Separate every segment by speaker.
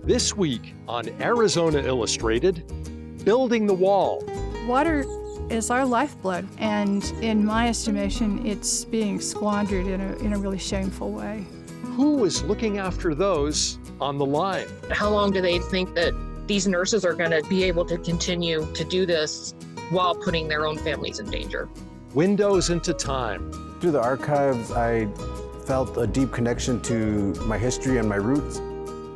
Speaker 1: This week on Arizona Illustrated, Building the Wall.
Speaker 2: Water is our lifeblood, and in my estimation, it's being squandered in a really shameful way.
Speaker 1: Who is looking after those on the line?
Speaker 3: How long do they think that these nurses are going to be able to continue to do this while putting their own families in danger?
Speaker 1: Windows into time.
Speaker 4: Through the archives, I felt a deep connection to my history and my roots.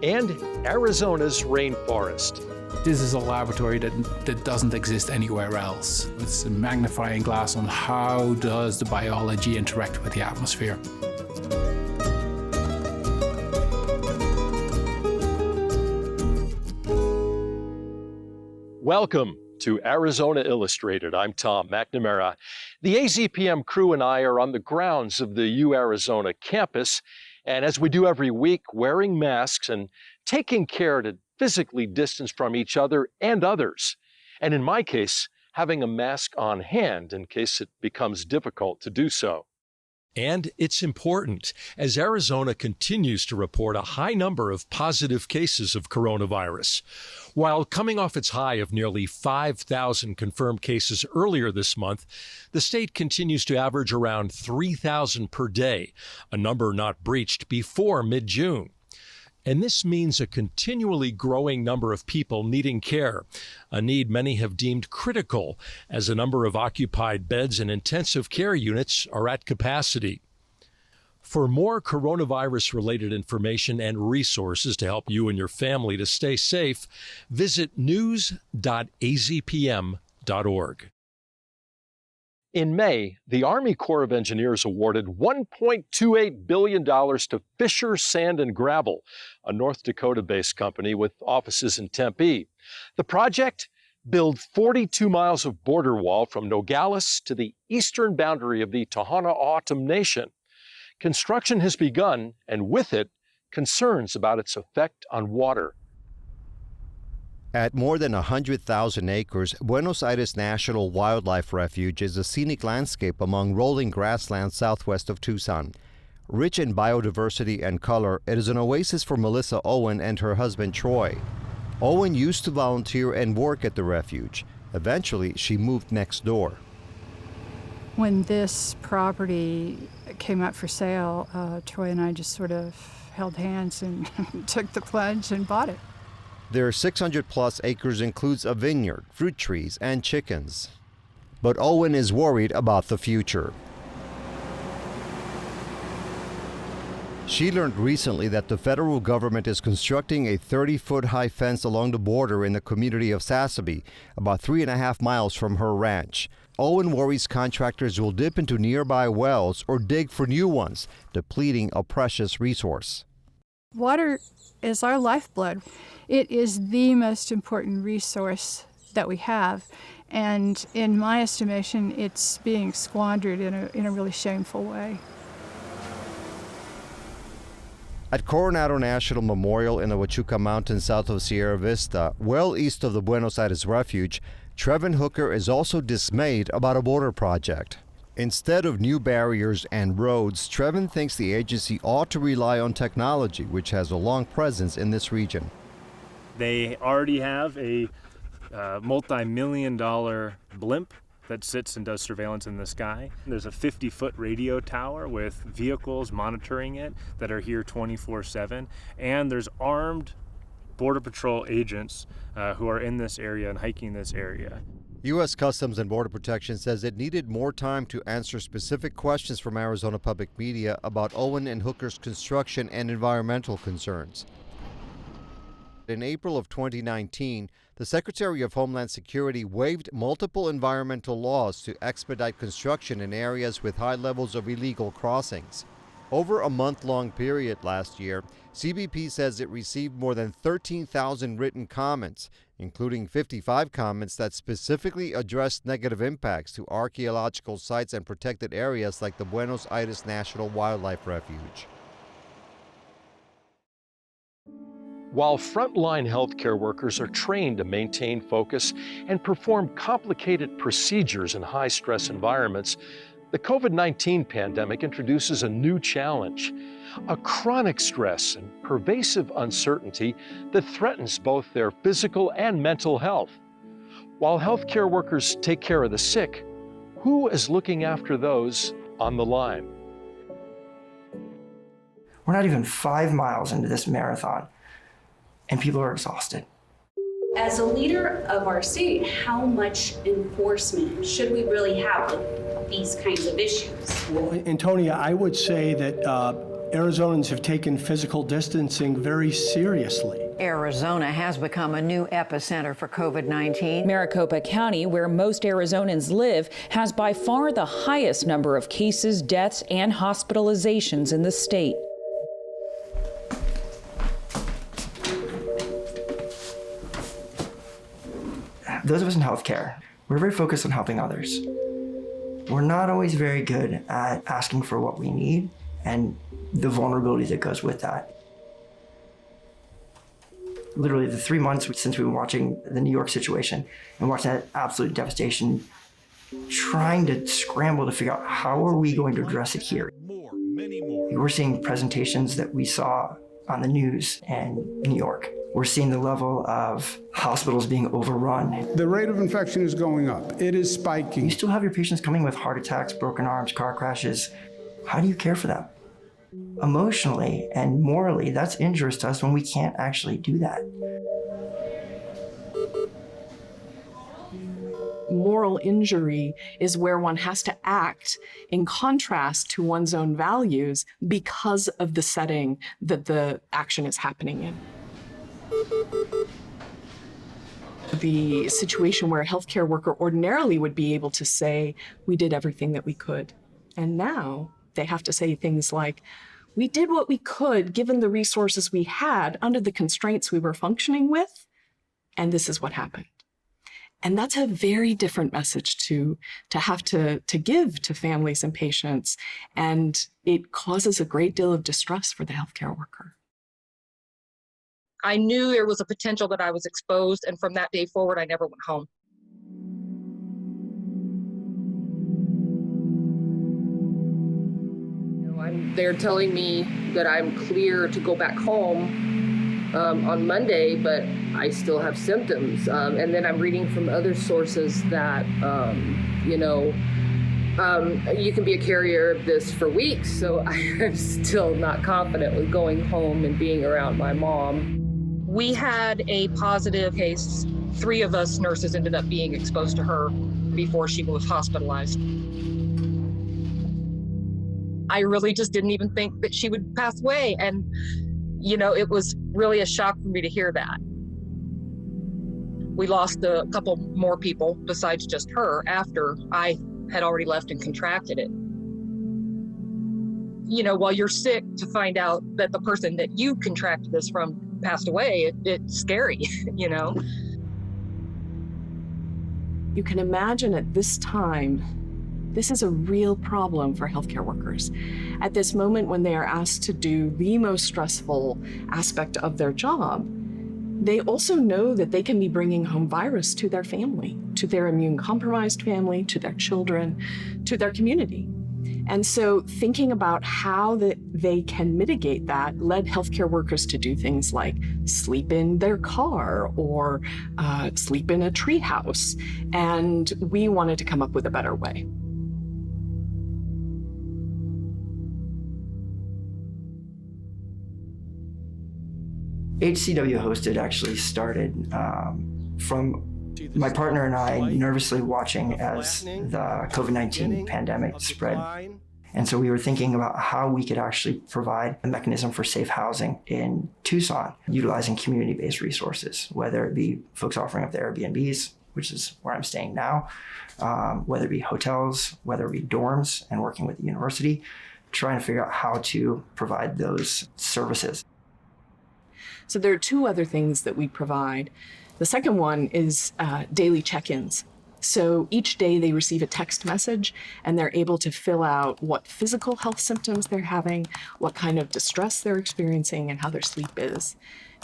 Speaker 1: And Arizona's rainforest.
Speaker 5: This is a laboratory that doesn't exist anywhere else. It's a magnifying glass on how does the biology interact with the atmosphere.
Speaker 1: Welcome to Arizona Illustrated. I'm Tom McNamara. The AZPM crew and I are on the grounds of the U-Arizona campus, and as we do every week, wearing masks and taking care to physically distance from each other and others. And in my case, having a mask on hand in case it becomes difficult to do so. And it's important as Arizona continues to report a high number of positive cases of coronavirus. While coming off its high of nearly 5,000 confirmed cases earlier this month, the state continues to average around 3,000 per day, a number not breached before mid-June. And this means a continually growing number of people needing care, a need many have deemed critical as a number of occupied beds in intensive care units are at capacity. For more coronavirus-related information and resources to help you and your family to stay safe, visit news.azpm.org. In May, the Army Corps of Engineers awarded $1.28 billion to Fisher Sand and Gravel, a North Dakota-based company with offices in Tempe. The project? Build 42 miles of border wall from Nogales to the eastern boundary of the Tohono O'odham Nation. Construction has begun, and with it, concerns about its effect on water.
Speaker 6: At more than 100,000 acres, Buenos National Wildlife Refuge is a scenic landscape among rolling grasslands southwest of Tucson. Rich in biodiversity and color, it is an oasis for Melissa Owen and her husband Troy. Owen used to volunteer and work at the refuge. Eventually, she moved next door.
Speaker 2: When this property came up for sale, Troy and I just sort of held hands and took the plunge and bought it.
Speaker 6: Their 600-plus acres includes a vineyard, fruit trees, and chickens. But Owen is worried about the future. She learned recently that the federal government is constructing a 30-foot-high fence along the border in the community of Sasabe, about 3.5 miles from her ranch. Owen worries contractors will dip into nearby wells or dig for new ones, depleting a precious resource.
Speaker 2: Water is our lifeblood. It is the most important resource that we have, and in my estimation, it's being squandered in a really shameful way.
Speaker 6: At Coronado National Memorial in the Huachuca Mountains south of Sierra Vista, well east of the Buenos Aires Refuge, Trevin Hooker is also dismayed about a border project. Instead of new barriers and roads, Trevin thinks the agency ought to rely on technology, which has a long presence in this region.
Speaker 7: They already have a multi-million-dollar blimp that sits and does surveillance in the sky. There's a 50-foot radio tower with vehicles monitoring it that are here 24/7, and there's armed Border Patrol agents who are in this area and hiking this area.
Speaker 6: U.S. Customs and Border Protection says it needed more time to answer specific questions from Arizona Public Media about Owen and Hooker's construction and environmental concerns. In April of 2019, the Secretary of Homeland Security waived multiple environmental laws to expedite construction in areas with high levels of illegal crossings. Over a month-long period last year, CBP says it received more than 13,000 written comments, including 55 comments that specifically addressed negative impacts to archaeological sites and protected areas like the Buenos Aires National Wildlife Refuge.
Speaker 1: While frontline healthcare workers are trained to maintain focus and perform complicated procedures in high-stress environments, The COVID-19 pandemic introduces a new challenge, a chronic stress and pervasive uncertainty that threatens both their physical and mental health. While healthcare workers take care of the sick, who is looking after those on the line?
Speaker 8: We're not even 5 miles into this marathon, and people are exhausted.
Speaker 9: As a leader of our state, how much enforcement should we really have with these kinds of issues?
Speaker 10: Well, Antonia, I would say that Arizonans have taken physical distancing very seriously.
Speaker 11: Arizona has become a new epicenter for COVID-19.
Speaker 12: Maricopa County, where most Arizonans live, has by far the highest number of cases, deaths, and hospitalizations in the state.
Speaker 8: Those of us in healthcare, we're very focused on helping others. We're not always very good at asking for what we need and the vulnerability that goes with that. Literally the 3 months since we've been watching the New York situation and watching that absolute devastation, trying to scramble to figure out how are we going to address it here. We're seeing presentations that we saw on the news in New York. We're seeing the level of hospitals being overrun.
Speaker 13: The rate of infection is going up. It is spiking.
Speaker 8: You still have your patients coming with heart attacks, broken arms, car crashes. How do you care for them? Emotionally and morally, that's injurious to us when we can't actually do that.
Speaker 14: Moral injury is where one has to act in contrast to one's own values because of the setting that the action is happening in. The situation where a healthcare worker ordinarily would be able to say, we did everything that we could. And now they have to say things like, we did what we could given the resources we had under the constraints we were functioning with, and this is what happened. And that's a very different message to have to give to families and patients, and it causes a great deal of distress for the healthcare worker.
Speaker 3: I knew there was a potential that I was exposed, and from that day forward, I never went home.
Speaker 15: They're telling me that I'm clear to go back home on Monday, but I still have symptoms. And then I'm reading from other sources that, you can be a carrier of this for weeks. So I'm still not confident with going home and being around my mom.
Speaker 3: We had a positive case. 3 of us nurses ended up being exposed to her before she was hospitalized. I really just didn't even think that she would pass away. And, it was really a shock for me to hear that. We lost a couple more people besides just her after I had already left and contracted it. While you're sick, to find out that the person that you contracted this from passed away, it's scary, You
Speaker 14: can imagine at this time, this is a real problem for healthcare workers. At this moment when they are asked to do the most stressful aspect of their job, they also know that they can be bringing home virus to their family, to their immune-compromised family, to their children, to their community. And so thinking about how they can mitigate that led healthcare workers to do things like sleep in their car or sleep in a treehouse. And we wanted to come up with a better way.
Speaker 8: HCW Hosted actually started from my partner and I nervously watching as the COVID-19 pandemic spread. And so we were thinking about how we could actually provide a mechanism for safe housing in Tucson, utilizing community-based resources, whether it be folks offering up the Airbnbs, which is where I'm staying now, whether it be hotels, whether it be dorms, and working with the university, trying to figure out how to provide those services.
Speaker 14: So there are 2 other things that we provide. The second one is daily check-ins. So each day they receive a text message and they're able to fill out what physical health symptoms they're having, what kind of distress they're experiencing, and how their sleep is.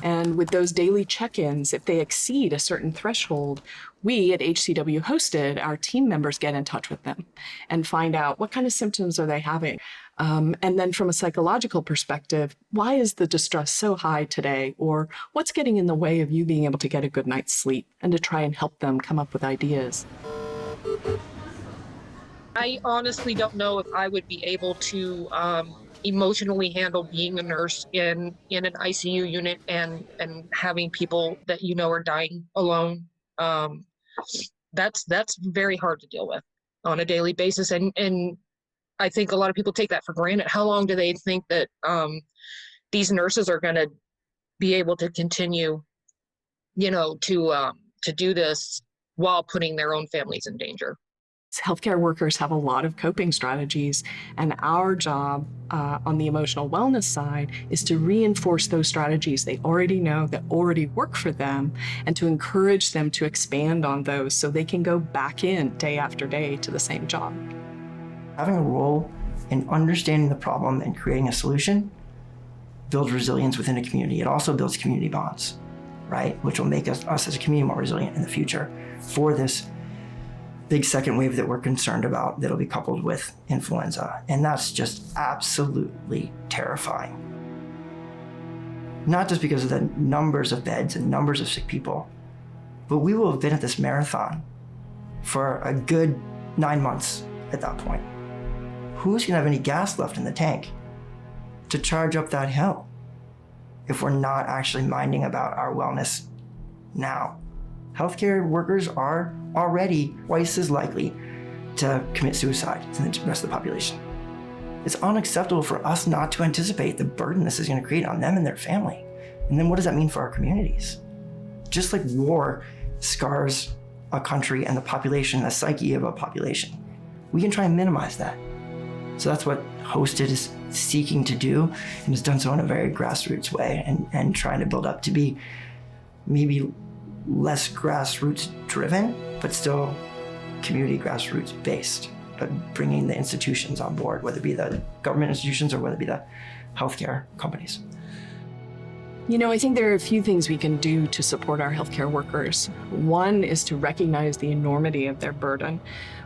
Speaker 14: And with those daily check-ins, if they exceed a certain threshold, we at HCW Hosted, our team members get in touch with them and find out what kind of symptoms are they having. And then from a psychological perspective, why is the distress so high today? Or what's getting in the way of you being able to get a good night's sleep, and to try and help them come up with ideas.
Speaker 3: I honestly don't know if I would be able to emotionally handle being a nurse in an ICU unit and having people that you know are dying alone. That's very hard to deal with on a daily basis, and I think a lot of people take that for granted. How long do they think that these nurses are going to be able to continue, to do this while putting their own families in danger?
Speaker 14: Healthcare workers have a lot of coping strategies, and our job on the emotional wellness side is to reinforce those strategies they already know, that already work for them, and to encourage them to expand on those so they can go back in day after day to the same job.
Speaker 8: Having a role in understanding the problem and creating a solution builds resilience within a community. It also builds community bonds, right? Which will make us as a community more resilient in the future for this big second wave that we're concerned about that'll be coupled with influenza. And that's just absolutely terrifying. Not just because of the numbers of beds and numbers of sick people, but we will have been at this marathon for a good 9 months at that point. Who's gonna have any gas left in the tank to charge up that hill if we're not actually minding about our wellness now? Healthcare workers are already twice as likely to commit suicide than the rest of the population. It's unacceptable for us not to anticipate the burden this is going to create on them and their family. And then what does that mean for our communities? Just like war scars a country and the population, the psyche of a population, we can try and minimize that. So that's what Hosted is seeking to do, and has done so in a very grassroots way, and trying to build up to be maybe less grassroots driven, but still community grassroots based, but bringing the institutions on board, whether it be the government institutions or whether it be the healthcare companies.
Speaker 14: I think there are a few things we can do to support our healthcare workers. One is to recognize the enormity of their burden,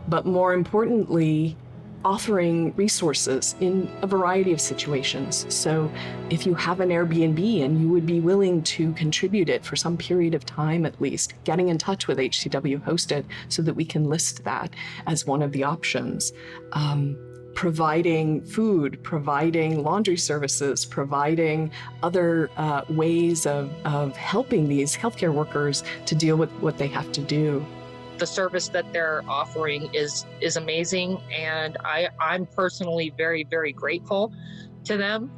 Speaker 14: but more importantly, offering resources in a variety of situations. So if you have an Airbnb and you would be willing to contribute it for some period of time at least, getting in touch with HCW Hosted so that we can list that as one of the options. Providing food, providing laundry services, providing other ways of helping these healthcare workers to deal with what they have to do.
Speaker 3: The service that they're offering is amazing, and I'm personally very, very grateful to them.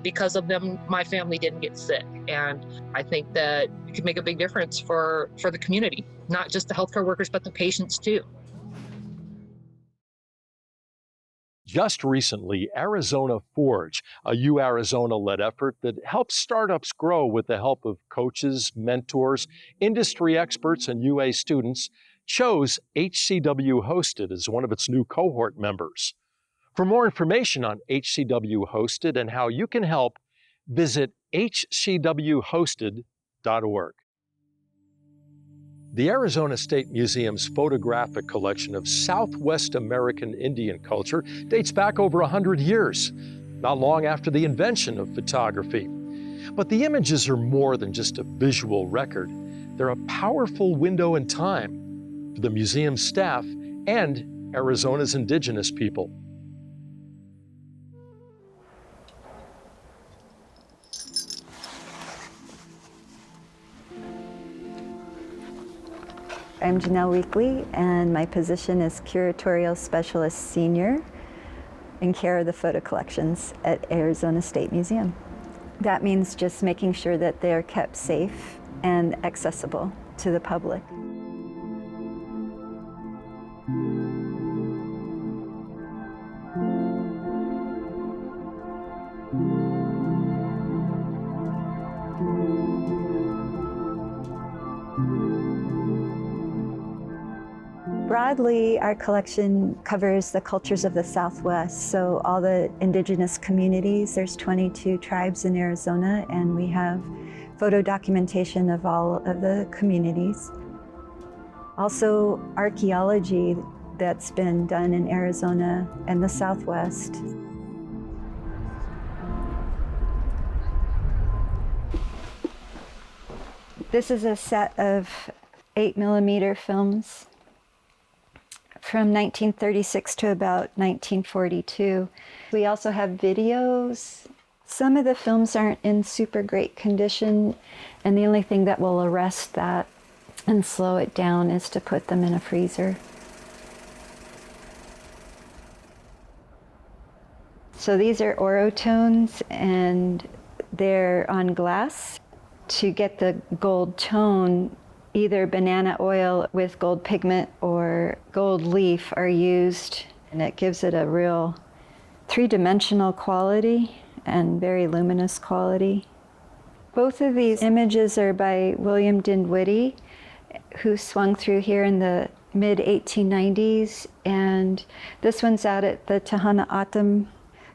Speaker 3: Because of them, my family didn't get sick, and I think that it could make a big difference for the community, not just the healthcare workers, but the patients too.
Speaker 1: Just recently, Arizona Forge, a U-Arizona-led effort that helps startups grow with the help of coaches, mentors, industry experts, and UA students, chose HCW Hosted as one of its new cohort members. For more information on HCW Hosted and how you can help, visit hcwhosted.org. The Arizona State Museum's photographic collection of Southwest American Indian culture dates back over 100 years, not long after the invention of photography. But the images are more than just a visual record. They're a powerful window in time for the museum's staff and Arizona's indigenous people.
Speaker 16: I'm Janelle Weekly, and my position is Curatorial Specialist Senior in care of the photo collections at Arizona State Museum. That means just making sure that they're kept safe and accessible to the public. Broadly, our collection covers the cultures of the Southwest, so all the indigenous communities. There's 22 tribes in Arizona, and we have photo documentation of all of the communities. Also, archaeology that's been done in Arizona and the Southwest. This is a set of 8mm films from 1936 to about 1942. We also have videos. Some of the films aren't in super great condition, and the only thing that will arrest that and slow it down is to put them in a freezer. So these are orotones, and they're on glass. To get the gold tone, either banana oil with gold pigment or gold leaf are used, and it gives it a real three-dimensional quality and very luminous quality. Both of these images are by William Dinwiddie, who swung through here in the mid-1890s, and this one's out at the Tohono O'odham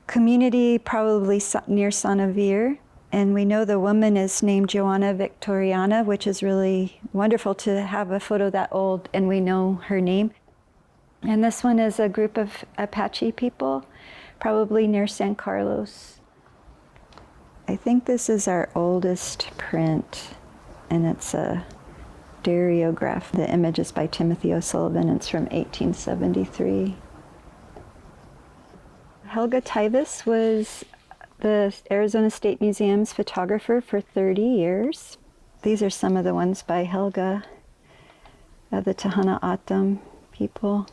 Speaker 16: community, probably near Sanavir. And we know the woman is named Joanna Victoriana, which is really wonderful to have a photo that old and we know her name. And this one is a group of Apache people, probably near San Carlos. I think this is our oldest print, and it's a stereograph. The image is by Timothy O'Sullivan. It's from 1873. Helga Tyvis was the Arizona State Museum's photographer for 30 years. These are some of the ones by Helga of the Tohono O'odham people.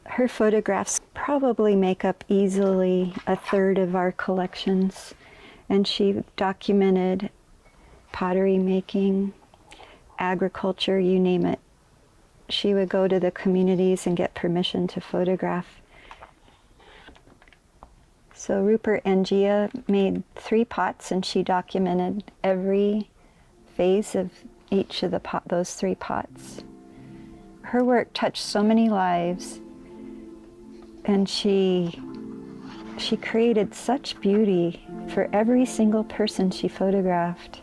Speaker 16: Her photographs probably make up easily a third of our collections, and she documented pottery making, agriculture, you name it. She would go to the communities and get permission to photograph. So Rupert and Gia made 3 pots, and she documented every phase of each of those 3 pots. Her work touched so many lives, and she created such beauty for every single person she photographed.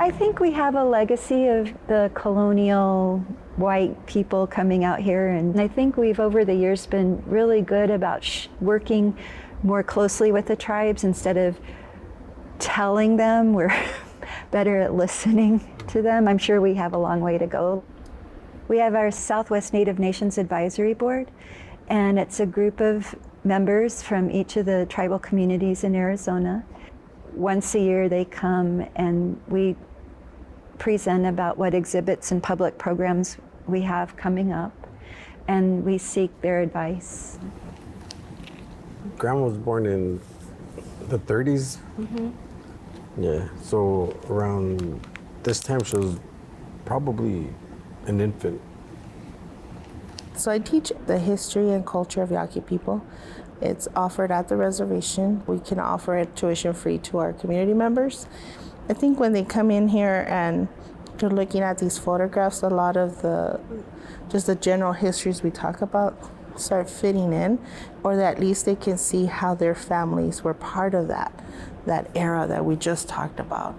Speaker 16: I think we have a legacy of the colonial white people coming out here, and I think we've over the years been really good about working more closely with the tribes instead of telling them. We're better at listening to them. I'm sure we have a long way to go. We have our Southwest Native Nations Advisory Board, and it's a group of members from each of the tribal communities in Arizona. Once a year they come and we present about what exhibits and public programs we have coming up, and we seek their advice.
Speaker 4: Grandma was born in the 30s.
Speaker 17: Mm-hmm.
Speaker 4: Yeah, so around this time she was probably an infant.
Speaker 17: So I teach the history and culture of Yaqui people. It's offered at the reservation. We can offer it tuition free to our community members. I think when they come in here and they're looking at these photographs, a lot of the general histories we talk about start fitting in, or that at least they can see how their families were part of that era that we just talked about.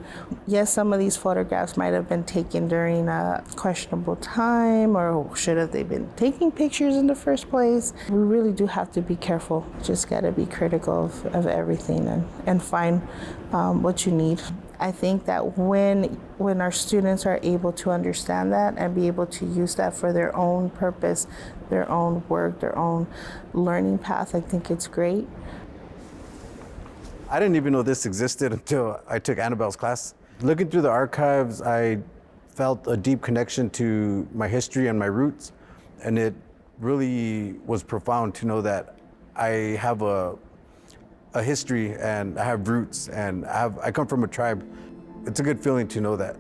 Speaker 17: Yes, some of these photographs might have been taken during a questionable time, or should have they been taking pictures in the first place. We really do have to be careful. Just got to be critical of everything and find what you need. I think that when our students are able to understand that and be able to use that for their own purpose, their own work, their own learning path, I think it's great.
Speaker 4: I didn't even know this existed until I took Annabelle's class. Looking through the archives, I felt a deep connection to my history and my roots, and it really was profound to know that I have a a history and I have roots and I come from a tribe. It's a good feeling to know that.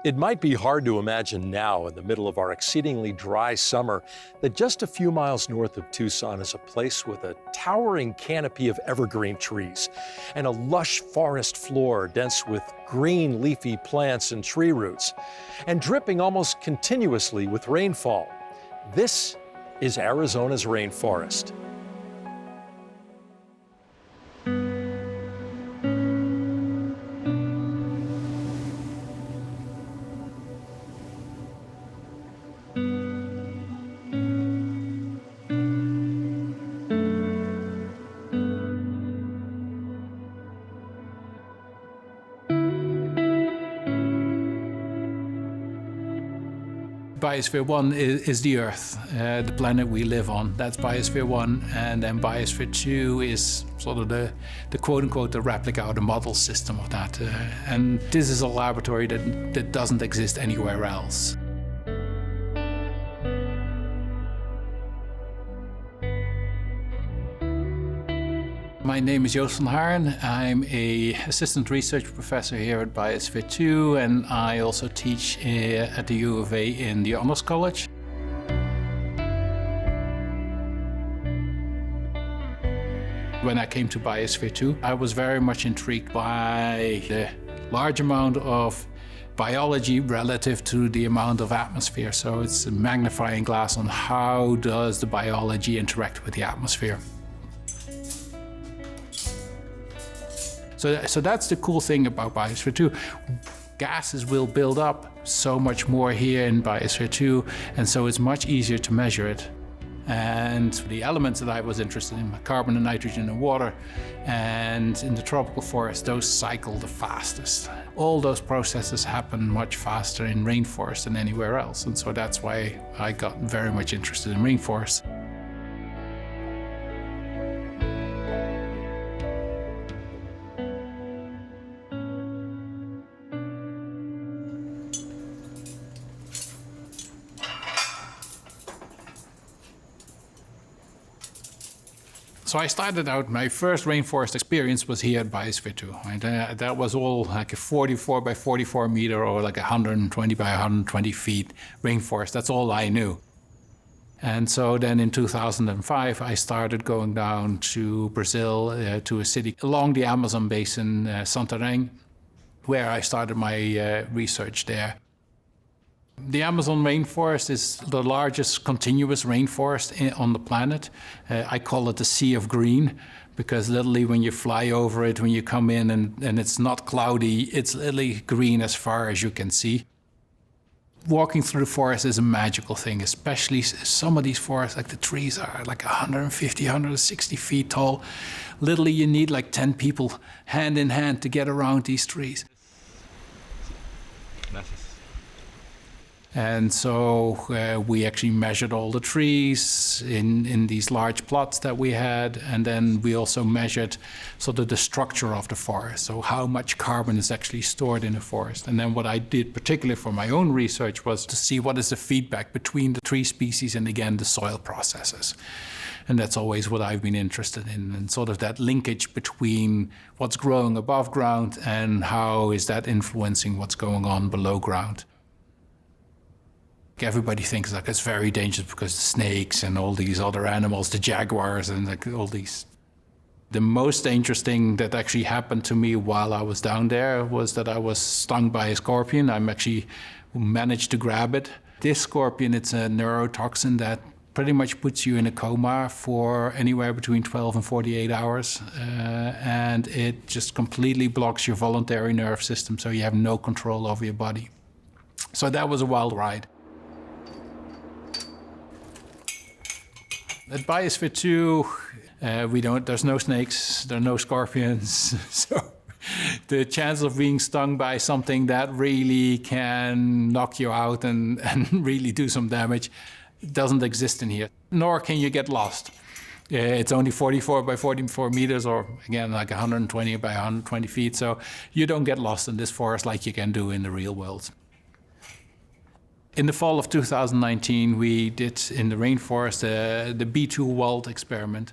Speaker 1: It might be hard to imagine now, in the middle of our exceedingly dry summer, that just a few miles north of Tucson is a place with a towering canopy of evergreen trees and a lush forest floor dense with green leafy plants and tree roots, and dripping almost continuously with rainfall. This is Arizona's rainforest.
Speaker 5: Biosphere 1 is the Earth, the planet we live on. That's Biosphere 1, and then Biosphere 2 is sort of the quote-unquote the replica or the model system of that. And this is a laboratory that doesn't exist anywhere else. My name is Joost van Haren. I'm an assistant research professor here at Biosphere 2, and I also teach at the U of A in the Honors College. When I came to Biosphere 2, I was very much intrigued by the large amount of biology relative to the amount of atmosphere. So it's a magnifying glass on how does the biology interact with the atmosphere. So that's the cool thing about Biosphere 2. Gases will build up so much more here in Biosphere 2, and so it's much easier to measure it. And the elements that I was interested in, carbon and nitrogen and water, and in the tropical forest, those cycle the fastest. All those processes happen much faster in rainforest than anywhere else, and so that's why I got very much interested in rainforest. So I started out, my first rainforest experience was here at Biosphere 2. Right? That was all like a 44 by 44 meter or like 120 by 120 feet rainforest. That's all I knew. And so then in 2005, I started going down to Brazil, to a city along the Amazon basin, Santarém, where I started my research there. The Amazon rainforest is the largest continuous rainforest on the planet. I call it the Sea of Green because literally when you fly over it, when you come in and it's not cloudy, it's literally green as far as you can see. Walking through the forest is a magical thing, especially some of these forests, like the trees are like 150, 160 feet tall. Literally you need like 10 people hand in hand to get around these trees. And so we actually measured all the trees in these large plots that we had, and then we also measured sort of the structure of the forest, so how much carbon is actually stored in the forest. And then what I did particularly for my own research was to see what is the feedback between the tree species and again the soil processes. And that's always what I've been interested in, and sort of that linkage between what's growing above ground and how is that influencing what's going on below ground. Everybody thinks like it's very dangerous because the snakes and all these other animals, the jaguars and like all these. The most dangerous thing that actually happened to me while I was down there was that I was stung by a scorpion. I actually managed to grab it. This scorpion, it's a neurotoxin that pretty much puts you in a coma for anywhere between 12 and 48 hours. And it just completely blocks your voluntary nerve system, so you have no control over your body. So that was a wild ride. At Biosphere 2, there's no snakes, there are no scorpions, so the chance of being stung by something that really can knock you out and really do some damage, doesn't exist in here, nor can you get lost. It's only 44 by 44 meters, or again, like 120 by 120 feet, so you don't get lost in this forest like you can do in the real world. In the fall of 2019, we did in the rainforest the B2 WALD experiment.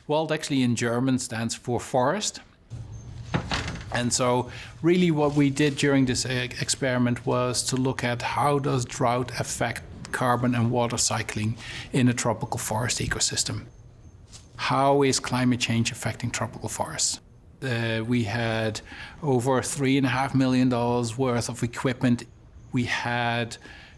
Speaker 5: WALD actually in German stands for forest. And so really what we did during this experiment was to look at how does drought affect carbon and water cycling in a tropical forest ecosystem. How is climate change affecting tropical forests? We had over $3.5 million worth of equipment. We had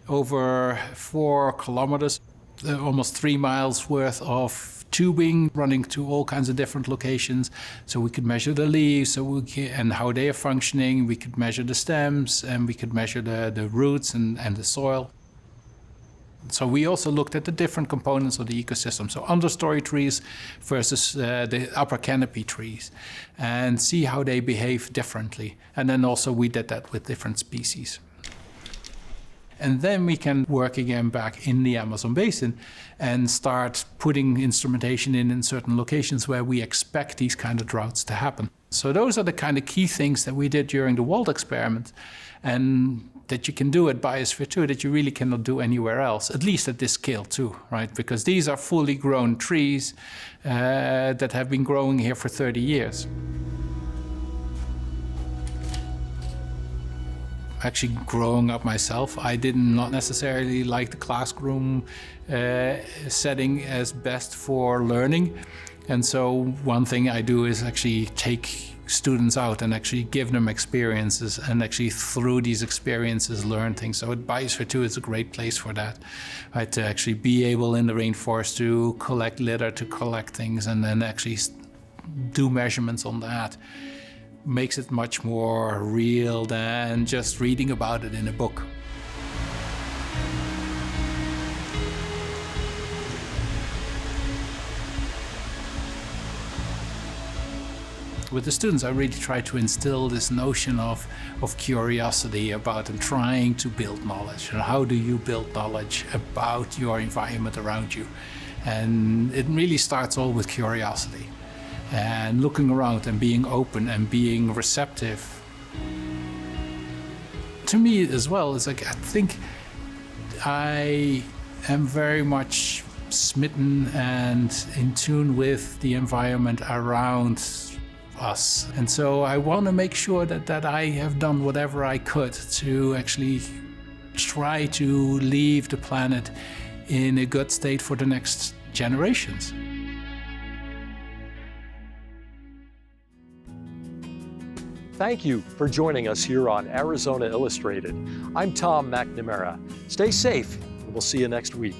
Speaker 5: over 4 kilometers, almost 3 miles worth of tubing running to all kinds of different locations. So we could measure the leaves and how they are functioning. We could measure the stems, and we could measure the roots and the soil. So we also looked at the different components of the ecosystem. So understory trees versus the upper canopy trees, and see how they behave differently. And then also we did that with different species. And then we can work again back in the Amazon basin and start putting instrumentation in certain locations where we expect these kind of droughts to happen. So those are the kind of key things that we did during the WALD experiment, and that you can do at Biosphere 2 that you really cannot do anywhere else, at least at this scale too, right? Because these are fully grown trees that have been growing here for 30 years. Actually growing up myself, I did not necessarily like the classroom setting as best for learning. And so one thing I do is actually take students out and actually give them experiences, and actually through these experiences learn things. So at Biosphere 2 is a great place for that, right? To actually be able in the rainforest to collect litter, to collect things, and then actually do measurements on that. Makes it much more real than just reading about it in a book. With the students, I really try to instill this notion of curiosity about and trying to build knowledge. And how do you build knowledge about your environment around you? And it really starts all with curiosity. And looking around and being open and being receptive. To me as well, is like, I think I am very much smitten and in tune with the environment around us. And so I want to make sure that I have done whatever I could to actually try to leave the planet in a good state for the next generations.
Speaker 1: Thank you for joining us here on Arizona Illustrated. I'm Tom McNamara. Stay safe, and we'll see you next week.